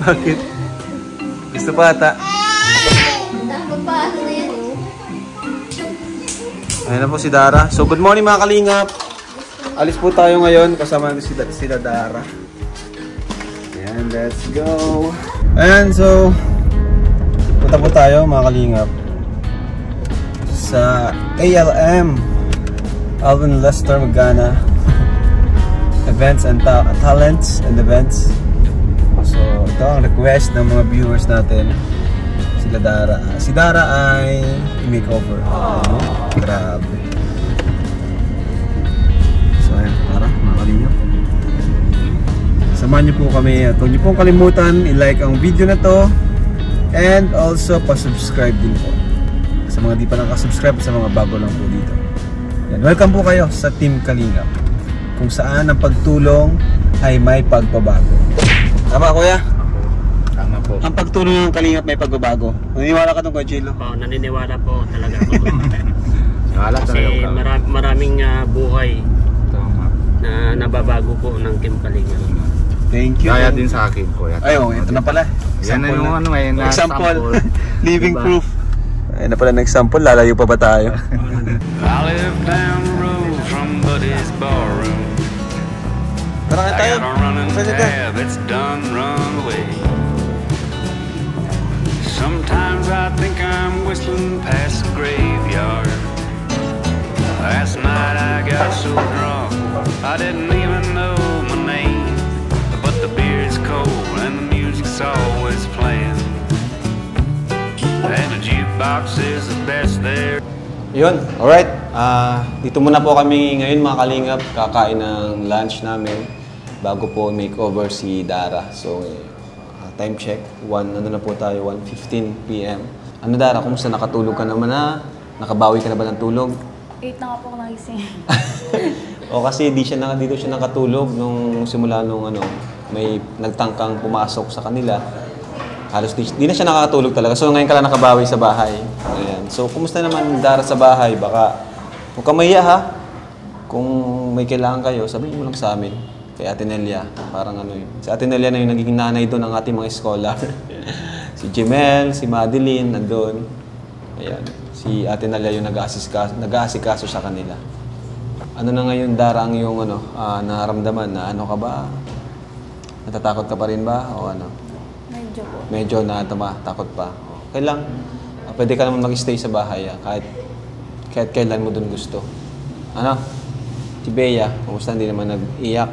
Bakit? Gusto pa ata? Ayan na po si Dara. So, good morning mga kalingap. Alis po tayo ngayon. Kasama natin sila Dara. Ayan, let's go. Ayan, so punta po tayo mga kalingap sa ALM Alvin Lester Magana Events and Talents and Events. So, ito ang request ng mga viewers natin. Sila Dara. Si Dara ay makeover. Grabe. So, ayan. Tara, mga kalingap. Samahan niyo po kami at huwag niyo pong kalimutan i-like ang video na to and also pa-subscribe din po sa mga di pa nakasubscribe, sa mga bago lang po dito. Yan. Welcome po kayo sa Team Kalingap, kung saan ang pagtulong ay may pagbabago. Tama kuya? Tama po. Ang pagtulong ng Kalingap may pagbabago. Naniniwala ka doon Kuya Chilo? Oo, naniniwala po talaga po. Kasi maraming buhay na nababago po ng Team Kalingap. Thank you. Kaya din sa akin po. Ayun, ito na pala. Yan na yung ano ngayon na example. Living proof. Ayun na pala ng example. Lalayo pa ba tayo? I live down the road from Buddy's Barroom. Tara tayo. I got a running tab that's done run away. Sometimes I think I'm whistling past the graveyard. Last night I got so drunk I didn't even know my name. But the beer's cold and the music's always playing, and the jukebox is the best there. Yun, alright. Dito muna po kami ngayon mga kalingap. Kakain ng lunch namin bago po makeover si Dara. So, time check. Ano na po tayo? 1:15 PM. Ano Dara, kumusta? Nakatulog ka naman na? Nakabawi ka na ba ng tulog? 8 na nga po ako nagising. O kasi dito siya nakatulog nung simula nung may nagtangkang pumasok sa kanila. Halos di na siya nakakatulog talaga. So ngayon ka lang nakabawi sa bahay. Ayan. So kumusta naman Dara sa bahay? Baka huwag ka mahiya ha. Kung may kailangan kayo, sabihin mo lang sa amin. Kay Ate Nelia. Parang si Ate Nelia na yung nagiging nanay doon ng ating mga scholar. Si Jemel, si Madeline, nandun. Ayan. Si Ate Nelia yung nag-aasikaso sa kanila. Ano na ngayon, Dara, ang yung naramdaman na ka ba? Natatakot ka pa rin ba? O ano? Medyo po. Medyo takot pa. Okay lang. Pwede ka naman mag-stay sa bahay. Kahit kailan mo dun gusto. Ano? Si Bea, kumusta hindi naman nag-iyak?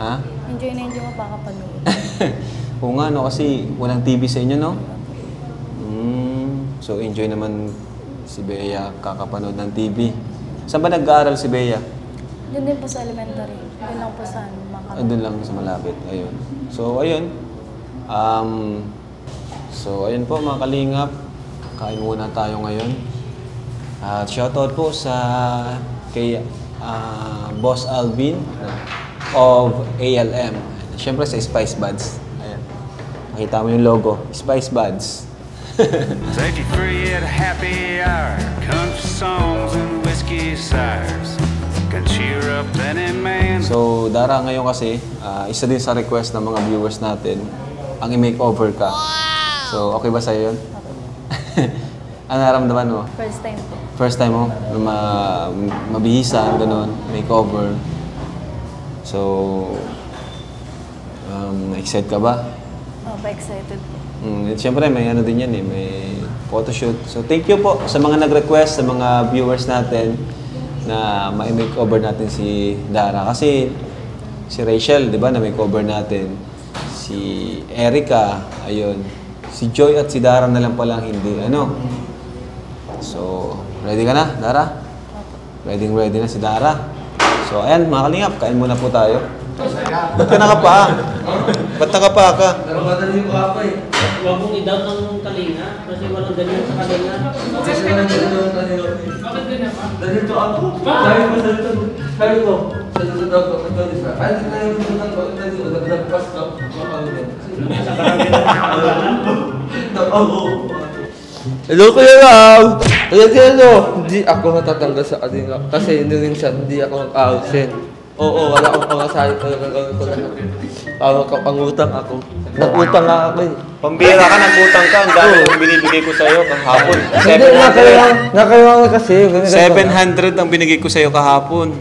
Ha? Enjoy na enjoy mo pa kapanood. Oo nga, kasi walang TV sa inyo, no? So, enjoy naman si Bea kakapanood ng TV. Saan ba nag-aaral si Bea? Doon din po sa elementary. Doon lang po sa Makati. Doon lang sa malapit. Ayun. So, ayun. Ayun po mga kalingap. Kain muna tayo ngayon. Shoutout po kay Boss Alvin of ALM. Siyempre sa Spice Buds. Ayan. Makita mo yung logo. Spice Buds. Set you free at a happy hour. Country songs and whiskey sours can cheer up any man. So, Dara, ngayon kasi, isa din sa request ng mga viewers natin, ang i-makeover ka. Wow! So, okay ba sa'yo yun? Ano naramdaman mo? First time po. First time mo? Mabihisan, gano'n, makeover. So, excited ka ba? Pa-excited po. Siyempre, may din yan may photoshoot. So, thank you po sa mga nag-request, sa mga viewers natin na ma-makeover natin si Dara. Kasi si Rachel, di ba, na-makeover natin. Si Erica, ayun. Si Joy at si Dara na lang palang hindi. So, ready ka na, Dara? Ready na si Dara. So, ayan, mga kalingap, kain muna po tayo. Ba't ka nakapa? Ba't nakapa ka? Madali ko ako eh. Huwag mong i-doubt ng Kalinga kasi walang ganyan sa Kalinga. Bakit ganyan pa? Ganito ako. Dahil ko sa ito. Dahil ko. Sa ito ako. Ito din pa. Ay, na yung tunang ko. Ito din. Nagpas ka. Sa barangay na Hello, Kuya Ram! Hindi ako natatanggal sa kanila. Kasi hindi rin siya, hindi ako nag-absent. Oo, wala akong pangasahe talaga gawin ko lang. Pangutang ako. Nagutang nga ako eh. Pambira ka, nagutang ka. Ang dami yung binibigay ko sa'yo kahapon. Hindi, nakailangan kasi. 700 ang binigay ko sa'yo kahapon.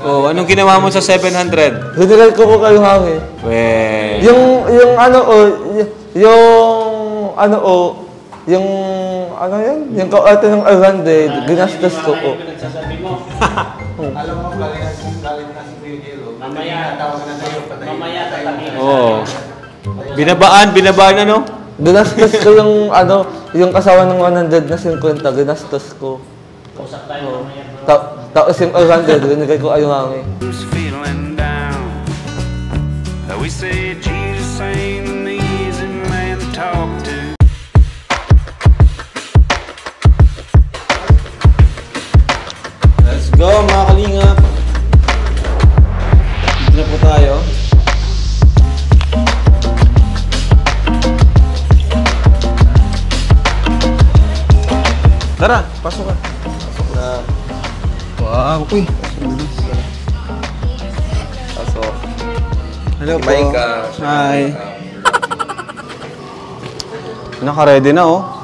Oh, anong ginawa mo sa 700? General ko kayo hangi. Weh. Yung ano yan? Yung kaarte ng 100, ginastos ko po. Alam mo, galing na si Pio. Mamaya tatakin. Oo. Binabaan ano? Ginastos ko yung kasawa ng 100 na 50, ginastos ko. Usap tayo mamaya. Tapos yung 100, binigay ko ayong hangi. Who's feeling down? We say Jesus ain't an easy man to talk to. Let's go mga kalingap. Dito na po tayo. Tara, pasok ka. Pasok na. Wow, uy. Pasok. Hello po. Maika. Hi. Naka-ready na oh.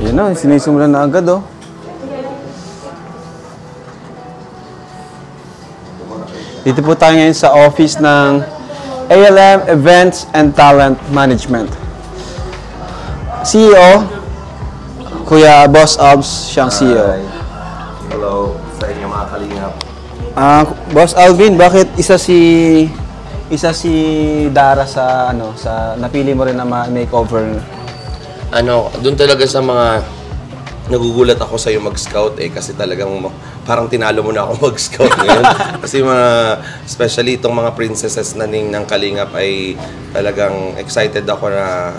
Yan na, sinisimulan na agad oh. Dito po tayo ngayon sa office ng ALM Events and Talent Management. CEO, Kuya Boss Albs, siyang CEO. Hello sa inyo mga kalingap. Boss Alvin, bakit isa si Dara sa napili mo rin na makeover? Doon talaga sa mga nagugulat ako sa iyo mag-scout kasi talagang parang tinalo mo na ako mag-scout ngayon. Kasi especially itong mga princesses na ng Kalingap ay talagang excited ako na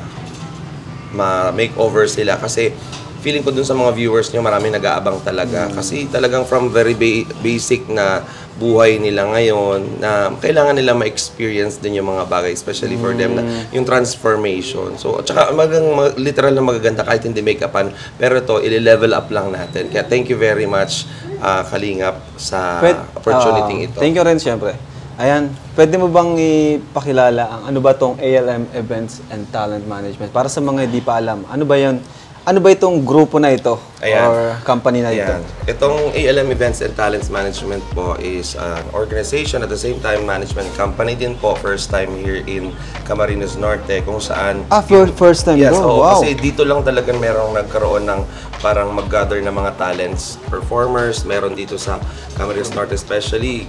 ma-makeover sila kasi feeling ko dun sa mga viewers niyo marami nag-aabang talaga kasi talagang from very basic na buhay nila ngayon na kailangan nila ma-experience din yung mga bagay especially for them na yung transformation. So at saka literal na magaganda kahit hindi make-upan pero ito i-level up lang natin. Kaya thank you very much Kalingap sa opportunity ito. Thank you rin siyempre. Ayan, pwede mo bang ipakilala ang ano ba tong ALM Events and Talent Management? Para sa mga hindi pa alam, ano ba itong grupo na ito? Ayan. Or company na ito? Ayan. Itong ALM Events and Talents Management po is an organization at the same time management company din po. First time here in Camarines Norte kung saan... First time yes, bro. oo, Wow. Kasi dito lang talagang merong nagkaroon ng parang mag-gather ng mga talents, performers. Meron dito sa Camarines Norte especially.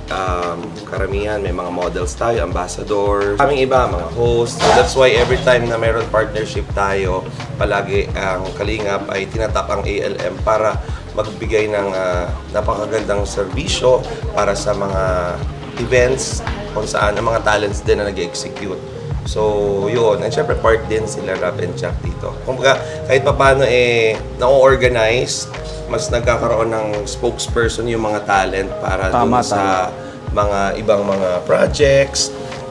Karamihan, may mga models tayo, ambassadors. Kaming iba, mga hosts. So that's why every time na meron partnership tayo, palagi ang Kalingap ay tinatap ang ALM para magbigay ng napakagandang serbisyo para sa mga events kung saan ang mga talents din na nag-execute. So, yun. And syempre, part din sila Rap and Jack dito. Kumbaga, kahit pa paano na-organize, mas nagkakaroon ng spokesperson yung mga talent para dun sa mga ibang mga projects.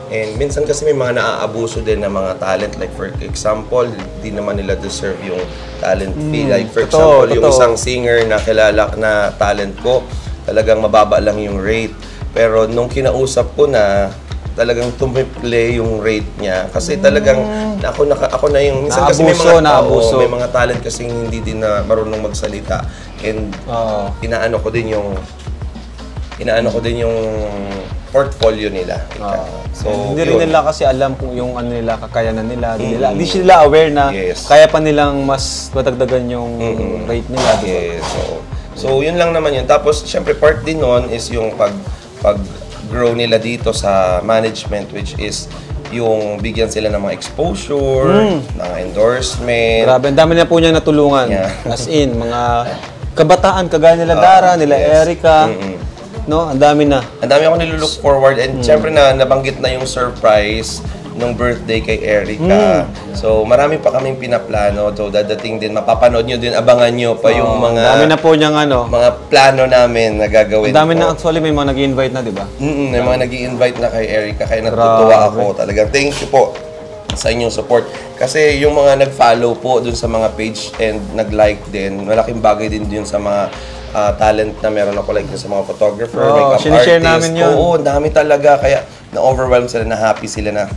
And minsan kasi may mga naaabuso din ng mga talent. Like for example, di naman nila deserve yung talent fee. Like for example, yung isang singer na kilala na talent ko, talagang mababa lang yung rate. Pero nung kinausap ko na, talagang tumiple yung rate niya. Kasi talagang ako na yung... Minsan kasi may mga talent kasi hindi din na marunong magsalita. And inaano ko din yung portfolio nila. So, hindi rin nila kasi alam kung yung kakayanan nila. Hindi sila aware na kaya pa nilang mas matagdagan yung rate nila. Yes. So, yun lang naman yun. Tapos, syempre, part din nun is yung pag-grow nila dito sa management, which is yung bigyan sila ng mga exposure, ng endorsement. Grabe, ang dami na po niyang natulungan. As in, mga kabataan, kagaya nila Dara, nila Erica. No, ang dami na. Ang dami ako nilulook forward and syempre na nabanggit na yung surprise nung birthday kay Erica. So, marami pa kaming pinaplano. So, dadating din, mapapanood nyo din, abangan nyo pa yung mga... Dami na po niyang mga plano namin na gagawin. Ang dami po. na actually, may mga nag-i-invite na, di ba? May mga nag-i-invite na kay Erica, kaya natutuwa ako. Talagang thank you po sa inyong support. Kasi yung mga nag-follow po dun sa mga page and nag-like din, malaking bagay din dun sa mga talent na meron ako, like sa mga photographer, makeup sinishare artist. namin yun. Oo, dami talaga. Kaya na-overwhelm sila, na happy sila na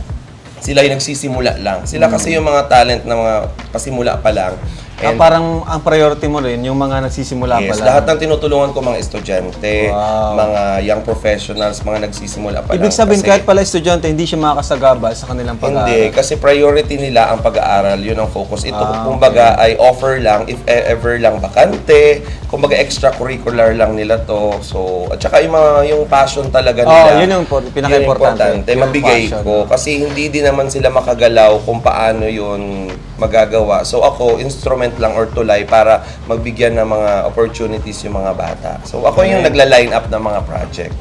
sila yung nagsisimula lang. Sila kasi yung mga talent na mga pasimula pa lang. And parang ang priority mo rin, yung mga nagsisimula pa lang. lahat ng tinutulungan ko mga estudyante, mga young professionals, mga nagsisimula pa lang. Ibig sabihin, kahit pala estudyante, hindi siya makakasagabal sa kanilang pag-aaral. Hindi, kasi priority nila ang pag-aaral, yun ang focus. Ito, kumbaga, ay offer lang, if ever lang bakante, kumbaga extracurricular lang nila to. So, at saka yung passion talaga nila. Yun yung pinaka-importante. Mabigay ko. Kasi hindi din naman sila makagalaw kung paano yun magagawa. So, ako, instrument lang or tulay para magbigyan ng mga opportunities yung mga bata. So, ako yung nagla-line up ng mga project.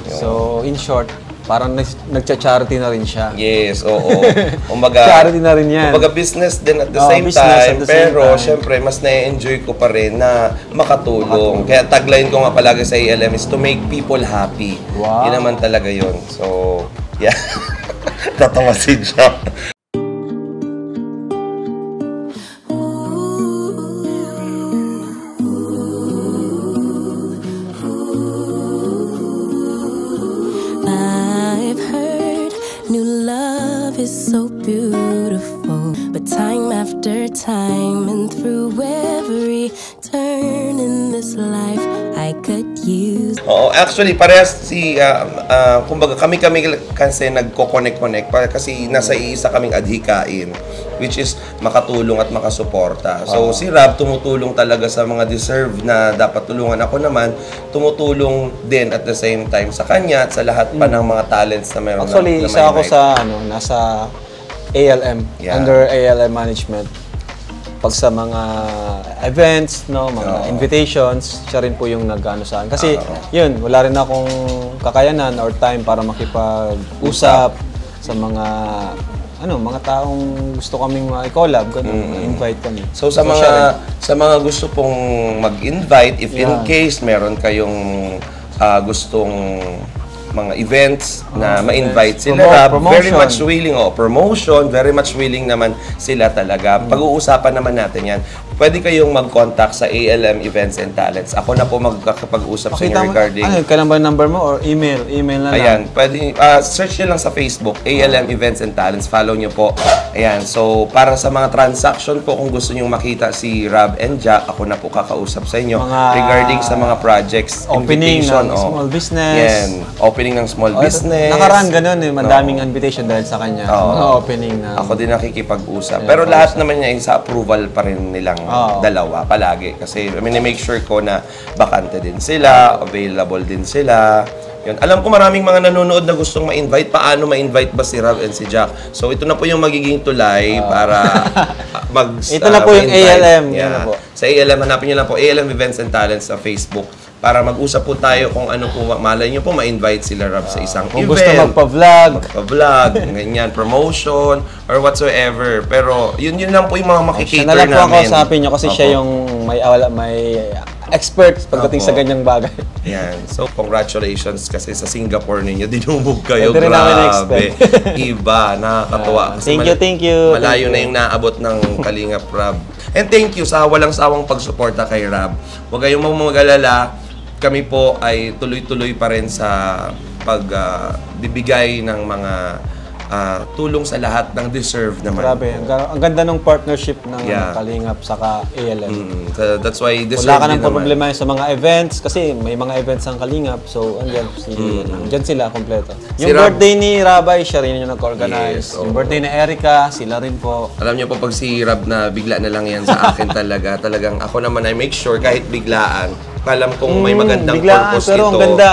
So, in short, parang nagcha-charity na rin siya. Yes, oo. Kumbaga, charity na rin yan. Kumbaga business din at the same time. Pero, syempre, mas na-enjoy ko pa rin na makatulong. Kaya tagline ko nga palagi sa ALM is to make people happy. Wow. Yun naman talaga yun. So, yeah. Tatawa si Jack. So beautiful, but time after time and through every turn in this life, I could use. Oo, actually, parehas kumbaga kami kasi nagko-connect kasi nasa iisa kaming adhikain, which is makatulong at makasuporta. So, si Rob tumutulong talaga sa mga deserve na dapat tulungan. Ako naman, tumutulong din at the same time sa kanya at sa lahat pa ng mga talents na meron. Actually, na isa ako sa, nasa ALM, under ALM management. Pag sa mga events, mga invitations, siya rin po yung nag-ano sa akin. Kasi, yun, wala rin akong kakayanan or time para makipag-usap sa mga mga taong gusto kaming ma-collab, invite kami. So sa mga gusto pong mag-invite, if in case meron kayong gustong mga events na ma-invite sila, very much willing, promotion, very much willing naman sila talaga. Pag-uusapan naman natin yan. Pwede kayong mag-contact sa ALM Events and Talents. Ako na po magkakapag-usap sa inyo regarding... Kailan ba number mo or email? Email na lang. Ayan, pwede, search nyo lang sa Facebook, ALM Events and Talents. Follow nyo po. Ayan, so para sa mga transaction po, kung gusto nyo makita si Rob and Jack, ako na po kakausap sa inyo regarding sa mga projects, opening ng small business. Yan, opening ng small business. Nakaraan ganun madaming invitation dahil sa kanya. Mga opening na... Ako din nakikipag-usap. Pero lahat naman niya sa approval pa rin nilang dalawa palagi. Kasi make sure ko na bakante din sila, available din sila. Yun. Alam ko maraming mga nanonood na gustong ma-invite. Paano ma-invite ba si Rob and si Jack? So ito na po yung magiging tulay para ito na po yung ALM. Yeah. Po. Sa ALM, hanapin nyo lang po ALM Events and Talents sa Facebook para mag-usap po tayo kung ano po, malay nyo po ma-invite sila Rob sa isang kung event. Gusto magpa-vlog, ganyan, promotion, or whatsoever. Pero yun lang po yung mga makikita namin. Siya na lang po ang kausapin nyo kasi siya yung may expert pagdating sa ganyang bagay. Yan. So, congratulations kasi sa Singapore ninyo. Dinumog kayo. Grabe. Iba. Nakakatuwa. Thank you. Malayo na yung naabot ng Kalingap Rob. And thank you sa walang sawang pagsuporta kay Rob. Huwag kayong mag-alala. Kami po ay tuloy-tuloy pa rin sa pagbibigay ng mga tulong sa lahat ng deserve naman. Grabe. Ang ganda ng partnership ng Kalingap saka ALM. That's why deserve wala ka nang problema sa mga events kasi may mga events ang Kalingap. So, andyan sila kompleto. Yung birthday ni Rabay, siya rin yung nag-organize. Yung birthday ni Erica, sila rin po. Alam niyo po, pag si Rob na bigla na lang yan sa akin talaga. Talagang ako naman ay make sure kahit biglaan. Alam kong may magandang purpose pero ito. Ang ganda.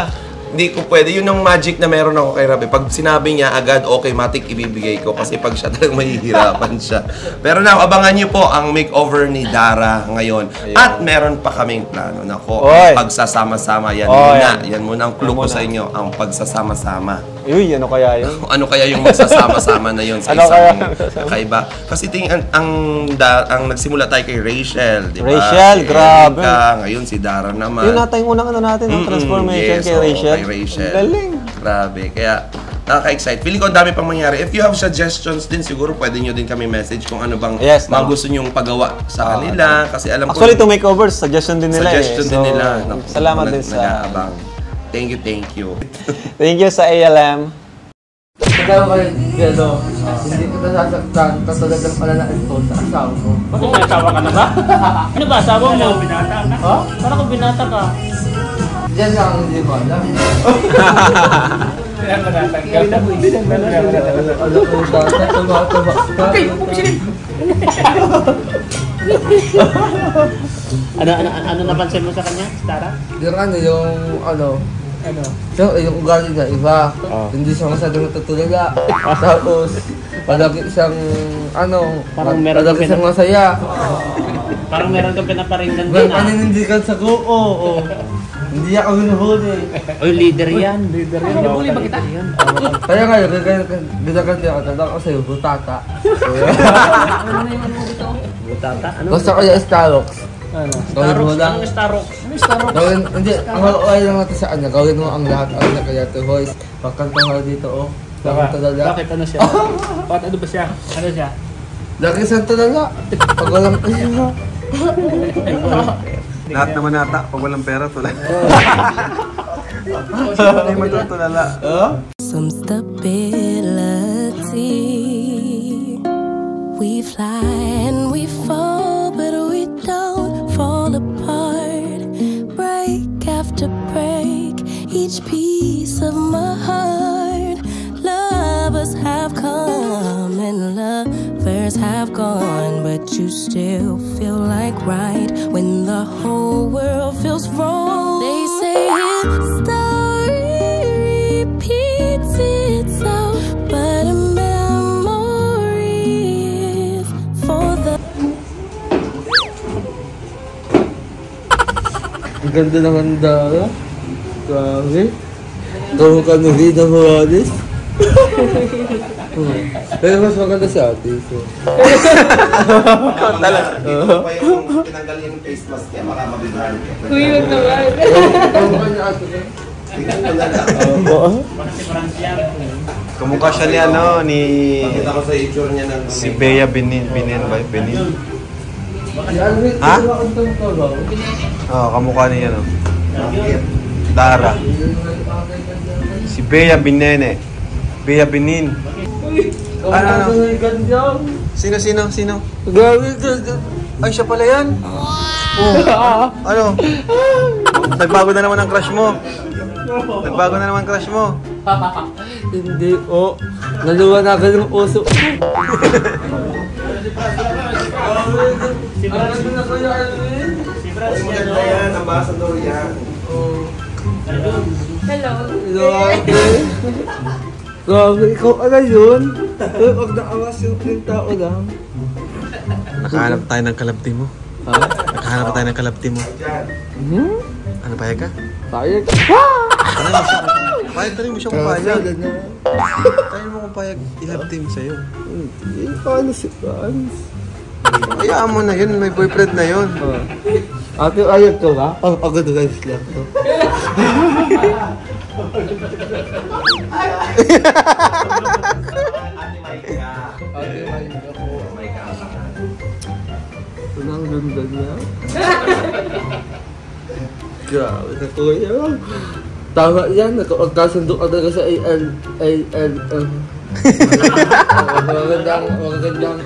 Hindi ko pwede. Yun ang magic na meron ako kay Rob. Pag sinabi niya agad, okay, matik ibibigay ko. Kasi pag siya talagang mahihirapan siya. Pero now, abangan niyo po ang makeover ni Dara ngayon. At meron pa kaming plano. Nako, pagsasama-sama. Yan muna ang clue ko sa inyo. Ang pagsasama-sama. Uy, ano kaya yun? Ano kaya yung magsasama-sama na yun sa Ano kaya? isang kakaiba? Kasi ang nagsimula tayo kay Rachel, di ba? Rachel, Si grabe. Erika, ngayon si Dara naman. Yun nata yung unang ano natin, ang transformation Yes, kay oo, Rachel. kay Rachel. Galing. Grabe. Kaya, nakaka-excite. Feeling ko ang dami pang mangyari. If you have suggestions din, siguro pwede nyo din kami message kung ano bang Yes, mga tama. gusto nyong pagawa sa kanila. Kasi alam ko, Actually, to makeovers, suggestion din nila suggestion din nila. Naku, Salamat din sa... nag-aabang. Thank you. Thank you sa ALM. Ikaw kayo, Jello, hindi ko nasasaktan katulad ng pananais ko sa asawa ko. Bakit may asawa ka na ba? Ano ba, asawa mo? Binata ka? Ha? Parang kung binata ka. Diyan lang ang hindi ko alam. Ano napansin mo sa kanya, Tara? Yung ugali niya, iba. Hindi siya masyadong natutulaga. Tapos, palagi siyang, Parang meron palagi kang siyang masaya. Parang meron kang pinaparinggan May din paninindigan sa oo. Hindi ako hinuhuli. Oy, leader yan. Leader yan. Hinahuli ba kita? Kaya ngayon, ginaganti ako, tanda ko sa'yo, butata. Butata? Ano? Basta kaya Starrocks. Gawin mo lang. Anong Starrocks? Gawin, hindi, ang haluay lang natin sa kanya, gawin mo ang lahat ang kaya to voice. Pagkantong ka dito, Bakit talaga? Bakit ano siya? Bakit ano ba siya? Ano siya? Lagi siyang talaga. Pag walang pera. Lahat naman nata, pag walang pera, tulala. Hindi matutulala. Some stability. We fly and we fall, but we don't fall apart. Break after break, each piece of my heart. Lovers have come and lovers have gone, but you still feel like right when the whole world feels wrong. They say history repeats itself, but a memory is for the... Ang ganda naman Dara. Grabe. Gawin ka na rin ng Morales. Pero mas maganda si ate. Talaga. Pa yung tinanggal yung face mask niya, baka mabigahan. Kuyog naman. Kamukha niya ate. Kamukha siya ni ni... Pakita ko sa itsure niya ng... Si Bea Benin ba? Benin? Si Alvin, Ha? ito ba ang tawag? Oo, kamukha niya, Dara. Si Bea Benin. Bea Benin. Ano? Sino? Grabe, Ay, siya pala yan? Oo. Ano? Nagbago na naman ang crush mo. Hindi, naluwanagan ng uso. Si Brad. Maganda yan, ambassador yan. Hello. Grabe, ikaw ano yun? Huwag naawas yung tao lang. Nakahanap tayo ng kalabti mo. Ha? Nakahanap tayo ng kalabti mo. Ano, payag ka? Payag. Tanong mo siya kung payag. Tanong mo kung payag ilabti mo sa'yo. Hindi, paano si Franz? Hayaan mo na yun, may boyfriend na yun. Ate, ayag ko ba? Pagod guys lang to. Ate Maika po. Ang ganda niya. Grabe na kuya. Tama yan, nagkasundo ka talaga sa ALM. Magandang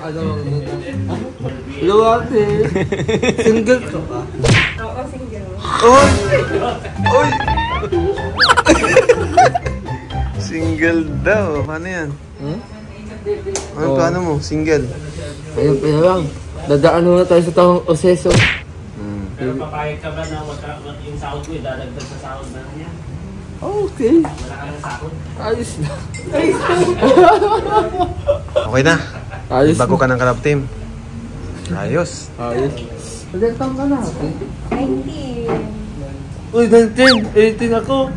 Hello ate. Single ka ba? Oo, single. Oy! Single daw. Paano yan? Ano plano mo? Single? Ayun pa lang. Dadaan muna tayo sa taong oseso. Pero papayag ka ba na yung sahod mo, dadagdag sa sahod na niya? Okay. Wala ka ng sahod? Ayos na. Okay na. Ayos Bago ka ng Kalab Team. Ayos. Ayos. Ilan taong ka na ate? 19. Uy, 19! 18 ako!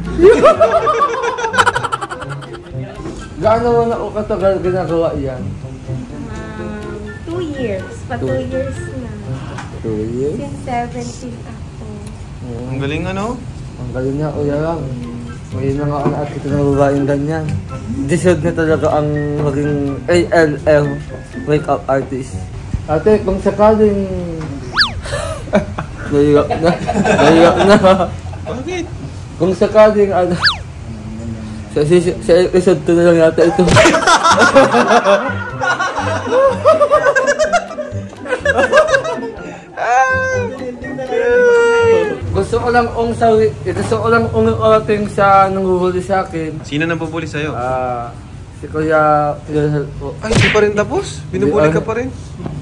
Gaano mo na o katagal ginagawa yan? 2 years. Pa 2 years na. 2 years? Since 17 ako. Ang galing ano? Ang galing niya, kuya lang. Ngayon na nga ang at ito na babaeng ganyan. Deserve na talaga ang maging ALM makeup artist. Ate, kung sakaling... Naiyak na. Naiyak na. Bakit? Kung sakaling ano... Sa episode 2 na lang yata ito. Gusto ko lang ong sa nanguhuli sa akin. Sino nang pupuli sa'yo? Si Kuya po. Ay, di pa rin tapos? Binubuli ka pa rin?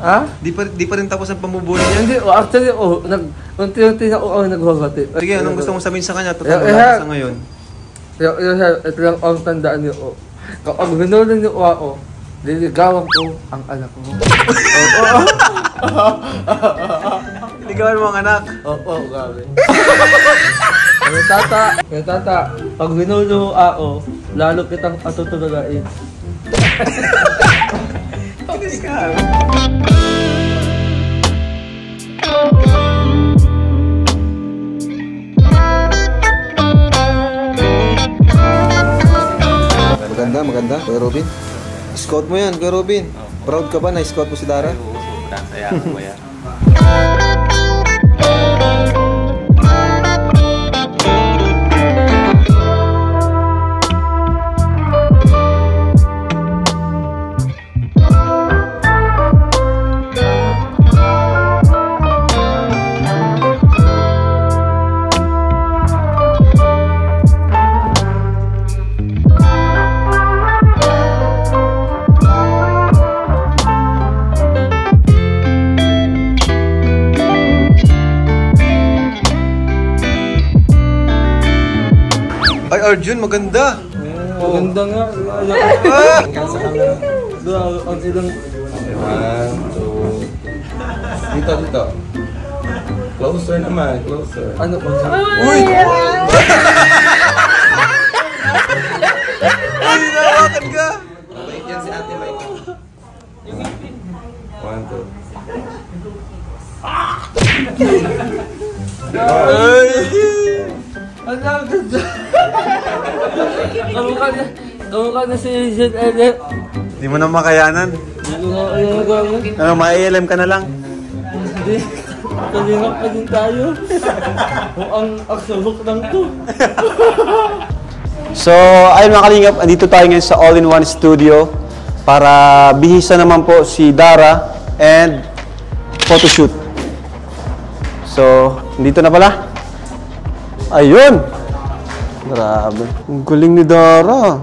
Ha? Di pa rin tapos ang pamubuli niya? Hindi, actually, unti-unti na ako naghahati. Sige, anong gusto mong sabihin sa kanya? Total wala sa ngayon. Ito lang ang tandaan niyo. Kapag hinulong niyo ako, liligawan ko ang anak ko. Ligawan mo ang anak? Oo, grabe. Kaya tata, pag hinulong ako, lalo kitang patutulagain. Kinis ka. Maganda, Kuya Robin. Scout mo yan, Kuya Robin. Proud ka ba na scout mo si Dara? Oo, sobrang saya ko yan. Ay, Arjun, maganda! Maganda nga. Ang ilang... 1, 2... Dito. Closer naman, closer. Ano po? Uy! Uy, nawakan ka! Mabait yan si Ate Mike. 1, 2... Ay! Ang ganda! Kamukha na si Jen Elep. Di mo na makayanan. Ano, ma-ALM ka na lang. Hindi. Kalingap pa din tayo. Ang aksabok lang to. So, ayun mga kalingap, andito tayo ngayon sa All-in-One Studio para bihisa naman po si Dara and photoshoot. So, dito na pala. Ayun! Grabe. Ang galing ni Dara.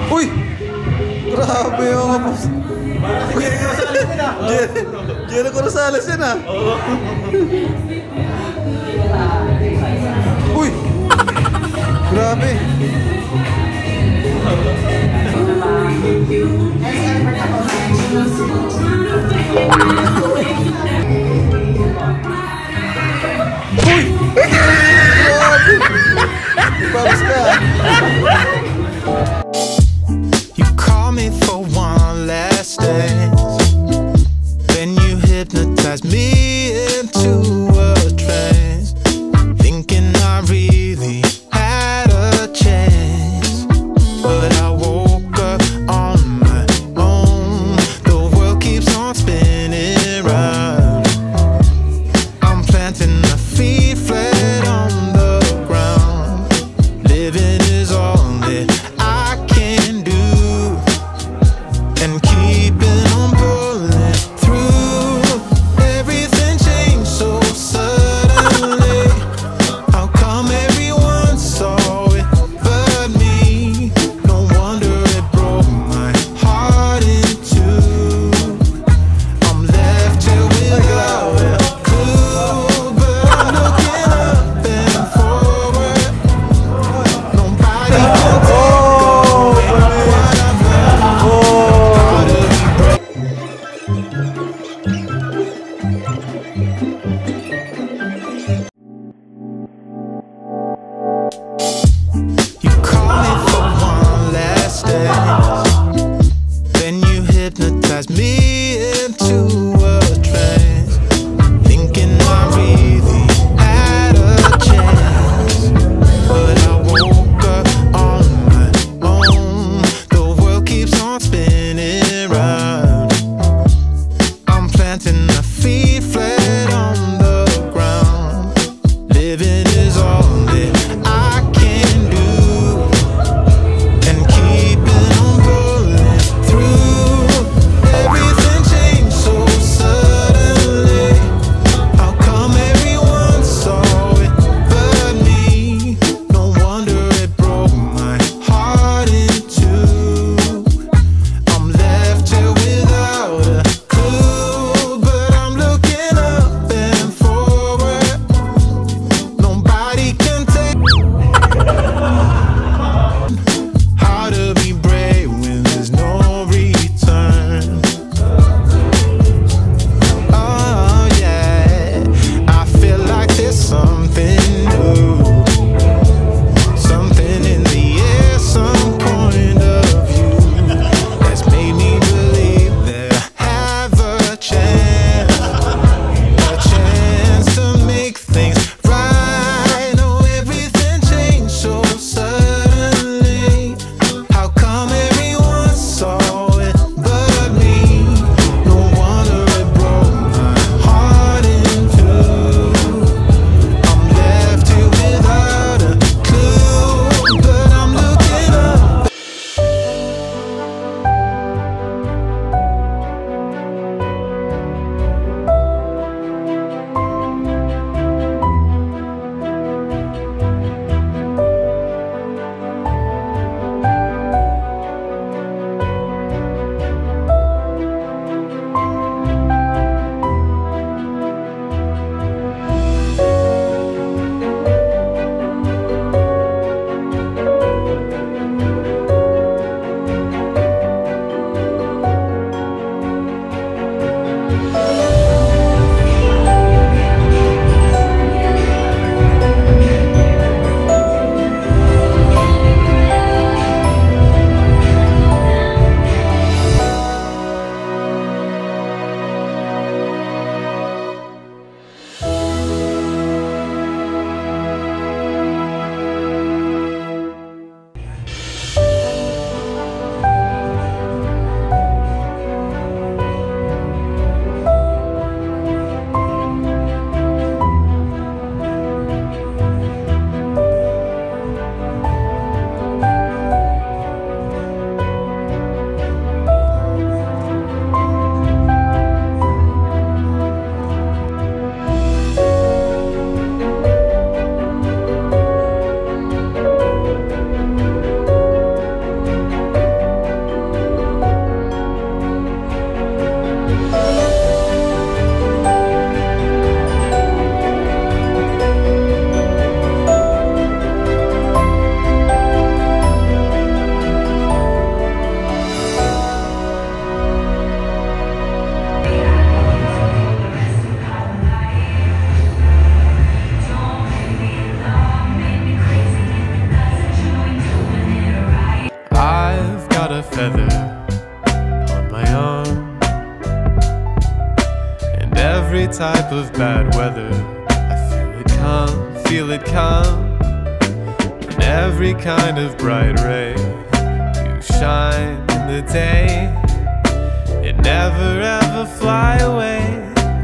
Uy! Grabe yung kapos. Jerry Corrales yan ah. Uy! Grabe. Uy! hypnotized me into a trance, thinking I really had a chance. But I woke up on my own. The world keeps on spinning round. I'm planting my feet flat on the ground. Living is all that I can do, and keeping on pulling through. Everything changed so suddenly. How come everyone saw it but me? No wonder it broke my heart in two. I'm left here without a clue, but I'm looking up and forward. Nobody can take away what I've learned. How to be brave. You call me for one last dance, then you hypnotize me into a trance, thinking I really had a chance. But I woke up on my own. The world keeps on spinning round. I'm planting my feet flat on the ground. Living is all that I can do, and keeping on pulling through. Everything changed so suddenly. How come everyone saw it but me? No wonder it broke my heart in two. I'm left here without a clue, but I'm looking every type of bad weather. I feel it come. In every kind of bright ray, you shine in the day. You never ever fly away,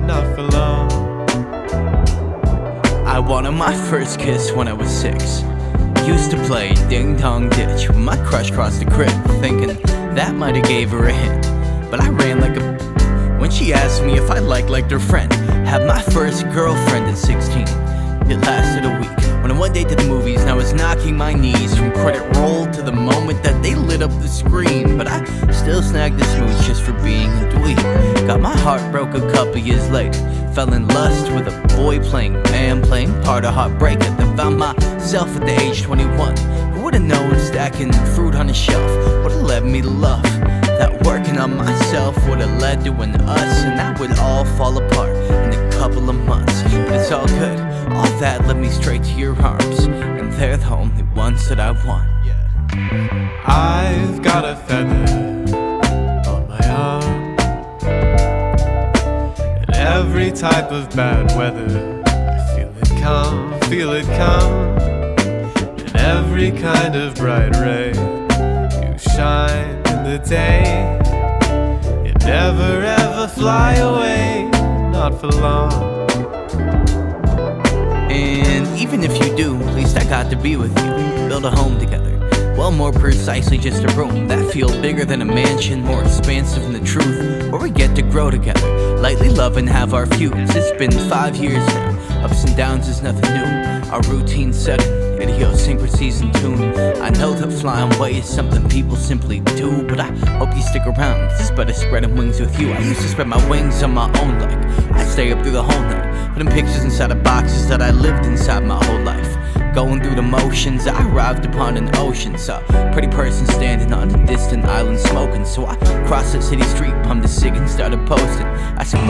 not for long. I wanted my first kiss when I was 6. Used to play ding dong ditch when my crush crossed the crib, thinking that might have gave her a hint. But I ran like a when she asked me if I liked her friend. Had my first girlfriend at 16. It lasted a week. When I went day to the movies and I was knocking my knees from credit roll to the moment that they lit up the screen. But I still snagged the smooch just for being a dweeb. Got my heart broke a couple years later. Fell in lust with a boy playing man, playing part of Heartbreaker. Then found myself at the age 21. Who would've known stacking fruit on a shelf would've led me to love? That working on myself would've led to an us, and that would all fall apart in a couple of months. But it's all good, all that led me straight to your arms, and they're the only ones that I want. I've got a feather on my arm. In every type of bad weather, I feel it come. In every kind of bright ray, you shine in the day. You never ever fly away, not for long. And even if you do, at least I got to be with you. Build a home together. Well, more precisely just a room that feels bigger than a mansion, more expansive than the truth, where we get to grow together, lightly love and have our feuds. It's been 5 years now, ups and downs is nothing new. Our routine setting, idiosyncrasies in tune. I know that flying away is something people simply do, but I hope you stick around, 'cause it's better spreading wings with you. I used to spread my wings on my own leg. I'd stay up through the whole night, putting pictures inside of boxes that I lived inside my whole life. Going through the motions, I arrived upon an ocean. Saw a pretty person standing on a distant island smoking. So I crossed the city street, pumped a cig and started posting. I said,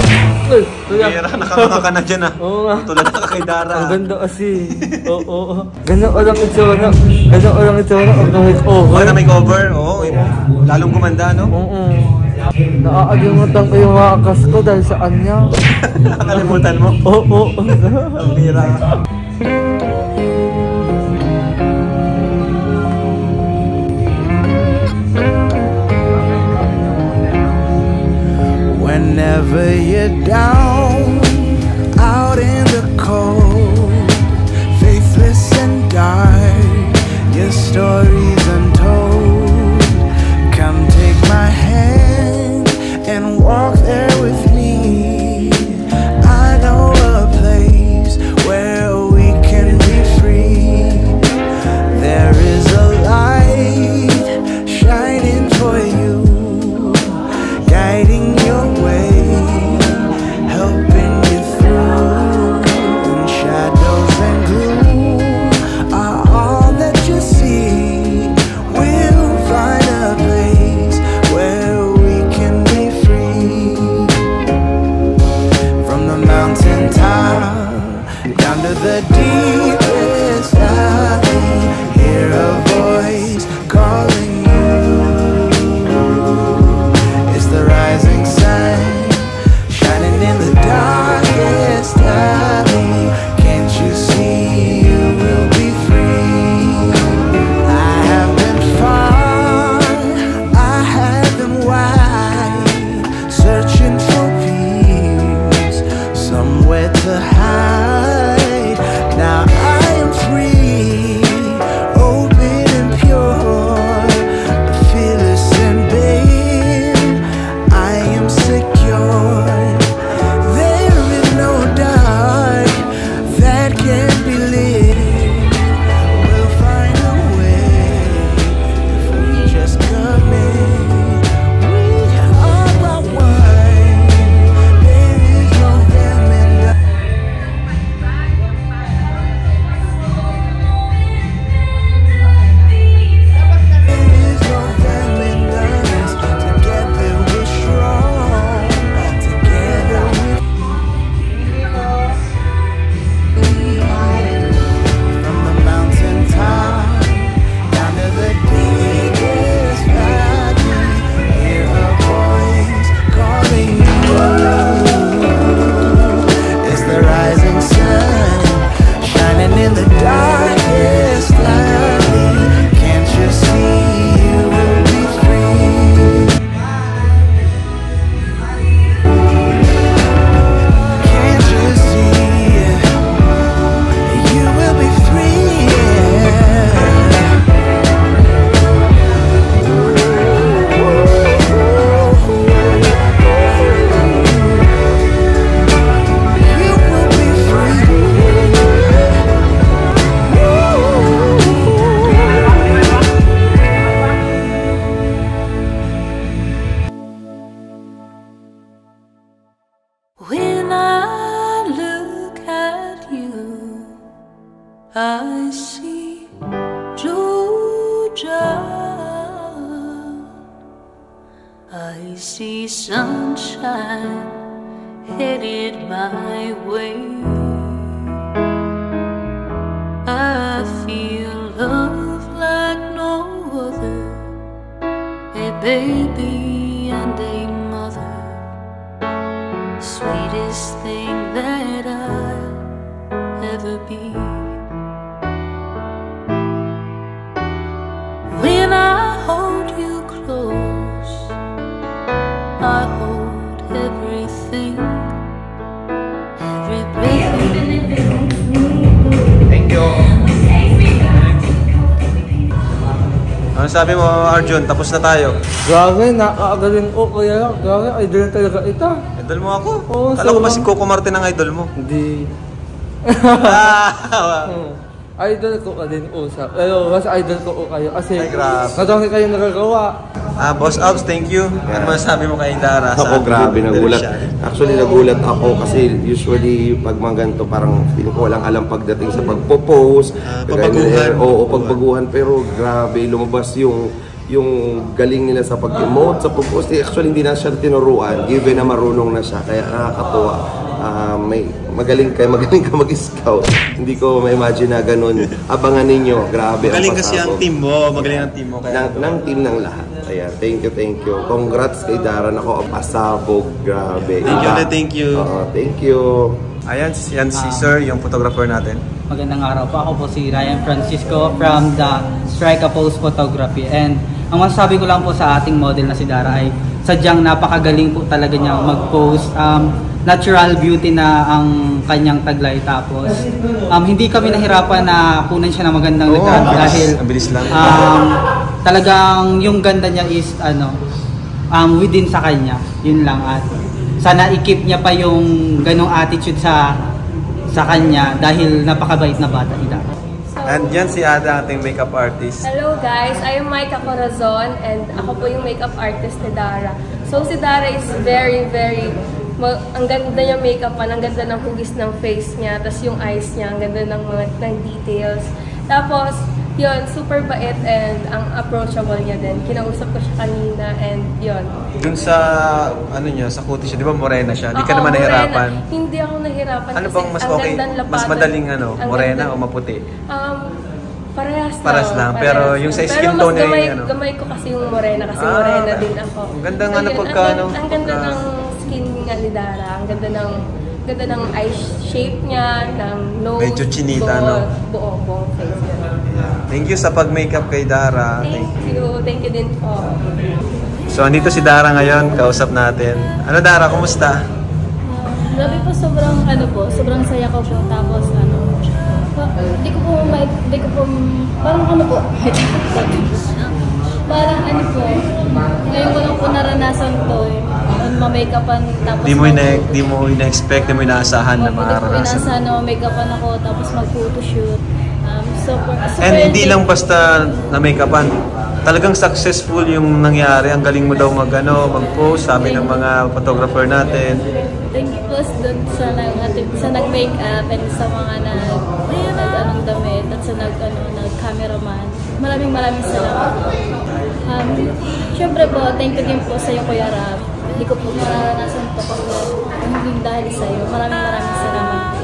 Kaya nakakama ka na dyan ah. Oo nga. Tulad na kay Dara. Ang ganda kasi. Oo. Ganun o lang itsura. Ganun o lang itsura. Oo na may cover. Oo. Lalong gumanda, no? Oo. Naaalimutan ko yung wakas ko dahil sa kanya. Nakalimutan mo? Oo. Ang bira. Whenever you're down, out in the cold, faithless and dark, your story's untold. Come take my hand and walk there with me. I know a place where we can be free. There is a light shining for you, guiding your way, helping you through. And shadows and gloom are all that you see. We'll find a place where we can be free. From the mountain top down to the deepest valley, hear a voice calling you. It's the rising sun, shining in the darkest alley. Can't you see you will be free? I have been far, I have been wide, searching for peace, somewhere to hide. Now I see Georgia. I see sunshine headed my way. I feel love like no other, a baby and a mother, sweetest thing that I'll ever be. When I hold you close, I hold everything, every breath. Thank you. Ano sabi mo, Arjun? Tapos na tayo. Grabe, nakakagaling ko. Kaya lang, grabe, idol talaga ita. Idol mo ako? Oo, Kala ko ba si Coco Martin ang idol mo? Hindi. Idol ko ka din usap. Pero mas idol ko kayo kasi Ay, grabe. madami kayo nagagawa. Boss Abs, thank you. Ano masasabi mo kay Dara? Ako, grabe, nagulat. siya. Actually, nagulat ako kasi usually pag mga ganito, parang feeling ko walang alam pagdating sa pagpo-post. Pagbaguhan. Oo, pagbaguhan. Pero grabe, lumabas yung galing nila sa pag-emote, sa pag-post. Actually, hindi na siya tinuruan, given na marunong na siya. Kaya nakakatuwa. Magaling ka mag-scout. Hindi ko ma-imagine na ganun. Abangan ninyo, grabe. Magaling ang kasi ang pasabog. team mo. Magaling ang team mo. Ng team ng lahat. Ayan, thank you. Congrats kay Dara. Ako, ang pasabog. Grabe. Thank you. Thank you. Ayan, yan si Sir, yung photographer natin. Magandang araw po. Ako po si Ryan Francisco from the Strike a Pose Photography. And ang masasabi ko lang po sa ating model na si Dara ay sadyang napakagaling po talaga niya mag-pose. Natural beauty na ang kanyang taglay. Tapos hindi kami nahirapan na kunan siya ng magandang litrato dahil ang bilis lang. Talagang yung ganda niya is within sa kanya. Yun lang. At sana i-keep niya pa yung ganong attitude sa kanya dahil napakabait na bata ni Dara. And yan si Ada, ating makeup artist. Hello guys, I am Micah Corazon and ako po yung makeup artist ni Dara. So si Dara is very ang ganda niya makeupan, ang ganda ng hugis ng face niya, tapos yung eyes niya, ang ganda ng details. Tapos yun, super bait and ang approachable niya din. Kinausap ko siya kanina and yun. Dun sa, sa kutis siya, di ba morena siya? Di ka naman nahirapan? Hindi ako nahirapan Ano kasi bang mas okay? Mas madaling morena o maputi? Parehas lang. Pero yung sa skin tone niya, gamay ko kasi yung morena kasi morena din ako. Ang ganda nga Ang ganda ng skin nga ni Dara. Ang ganda ng eye shape niya, ng nose. Medyo chinita, no? Buong face niya. Thank you sa pag-makeup kay Dara. Thank you din po. So, andito si Dara ngayon, kausap natin. Ano Dara, kumusta? Grabe po, sobrang saya ko po. Tapos hindi ko po, parang parang ngayon ko lang po naranasan to, ma-makeupan, tapos Di mo ina-expect, di mo inaasahan na mararanasan. Hindi ko inaasahan na ma-makeupan ako, tapos mag-photoshoot. Super And hindi lang basta na-makeupan. Talagang successful yung nangyari. Ang galing mo daw mag-post, sabi ng mga photographer natin. Thank you po sa nag-makeup and sa mga nag-anong damit at sa nag-cameraman. Maraming salamat po. Siyempre po, thank you din po sa iyo, Kuya Rab. Hindi ko po maranasan to hindi dahil sa iyo. Maraming salamat po.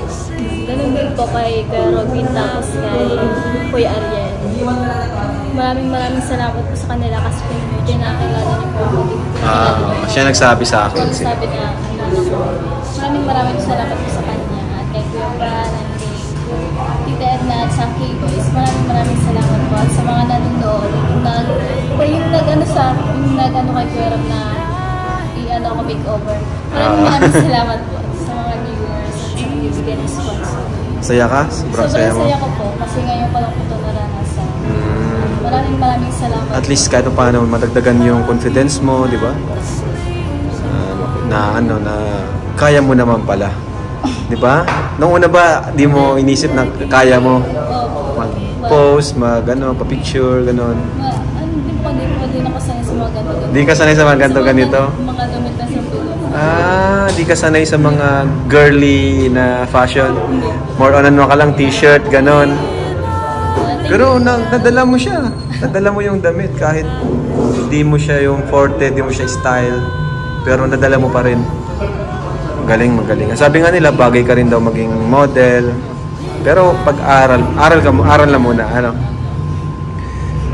Ganun din po kay Robin tapos kay Kuya Ariel. Maraming salamat po sa kanila kasi kinakilala niyo po ako. Siya nagsabi sa akin. Sabi niya, maraming salamat po sa kanya at kay Kuya Bran at kay Tita Edna at sa K-Boys. Maraming salamat po at sa mga nanonood. Yung nag-ano kay Kuya Rab na i-ano ako makeover. Maraming salamat po sa mga viewers at sa mga bigyan ng sponsor. Saya ka? Sobrang saya mo? Sobrang saya ko po kasi ngayon pa lang po ito naranasan. Maraming salamat. At least kahit paano madagdagan yung confidence mo, di ba? Na kaya mo naman pala. Di ba? Noong una ba, di mo inisip na kaya mo mag-post, pa-picture, gano'n? Hindi ako sanay sa mga ganito. Di ka sanay sa mga ganito? Mga damit na sa bulo. Di ka sanay sa mga girly na fashion? More on ka lang, t-shirt, gano'n? Pero nadala mo siya. Nadala mo yung damit kahit hindi mo siya yung forte, hindi mo siya style. Pero nadala mo pa rin. Magaling, magaling. Sabi nga nila, bagay ka rin daw maging model. Pero pag-aral, aral lang muna. Ano?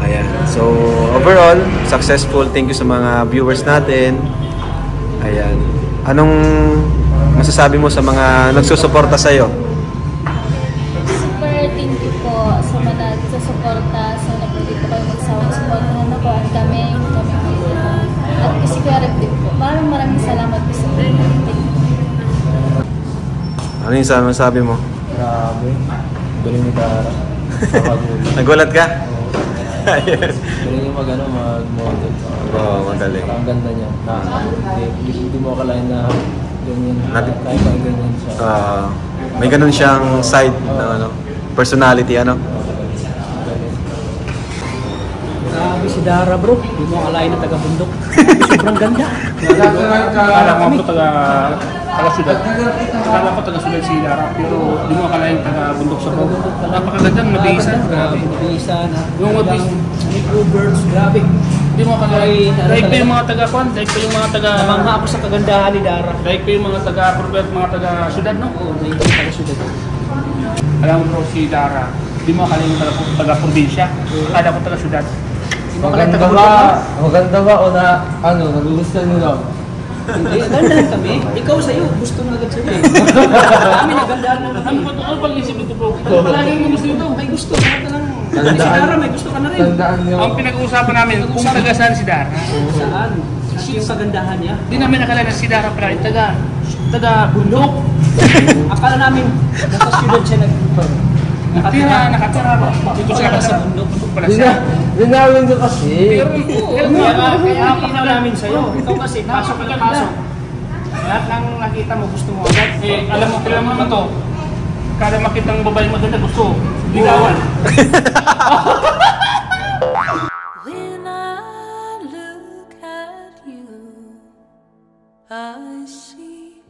Ayan. So, overall, successful. Thank you sa mga viewers natin. Ayan. Anong masasabi mo sa mga nagsusuporta sa'yo? Super thank you po sa mga nagsusuporta. Sana po dito kayo magsawang supportahan ako at kami at kasi Kuya Rep din po. Maraming salamat po sa inyo. Ano yung sabi mo? Grabe. Galing ni Dara. Nagulat ka? Galing yung mag-model. Oo, magaling. Ang ganda niya. Hindi mo akalain na ganyan. Kahit ang ganyan siya. May ganun siyang side na personality, ano? Grabe si Dara bro, hindi mo akalain na taga-bundok. Sobrang ganda. Akala ko taga-syudad. Akala ko taga-syudad si Dara, pero di mo akalain taga-bundok sa bundok. Napakagandang mabihisan. Mabihisan. Yung birds, grabe. Di mo akalain. Dahil pa yung mga taga-kwan, dahil pa yung mga taga... Namangha ako sa kagandahan ni Dara. Dahil pa yung mga taga-propet, mga taga-syudad, no? Oo, dahil pa yung taga-syudad. Alam mo bro, si Dara, di mo akalain yung taga-probinsya. Akala ko taga-syudad. Maganda ba o na nagugustuhan nyo lang? Hindi, nagandahan kami. Ikaw sa'yo, gusto na agad sa'yo. Kami nagandahan na kami. Ano pag-isip nito bro? Palagi mo gusto ito. May gusto, lahat na lang. Si Dara, may gusto ka na rin. Ang pinag-uusapan namin, kung taga-saan si Dara. Saan? Yung kagandahan niya. Di namin nakala na si Dara pala, taga-bundok. Akala namin, nasa syudad siya Nakatira ba? Dito siya sa bundok pala siya. Linawin ko kasi. Kaya akala namin sa'yo. Ikaw kasi, pasok ka pasok. Lahat ng nakita mo, gusto mo agad. Alam mo naman to, kada makita ng babae maganda, gusto. Ligawan. When I look at you, I see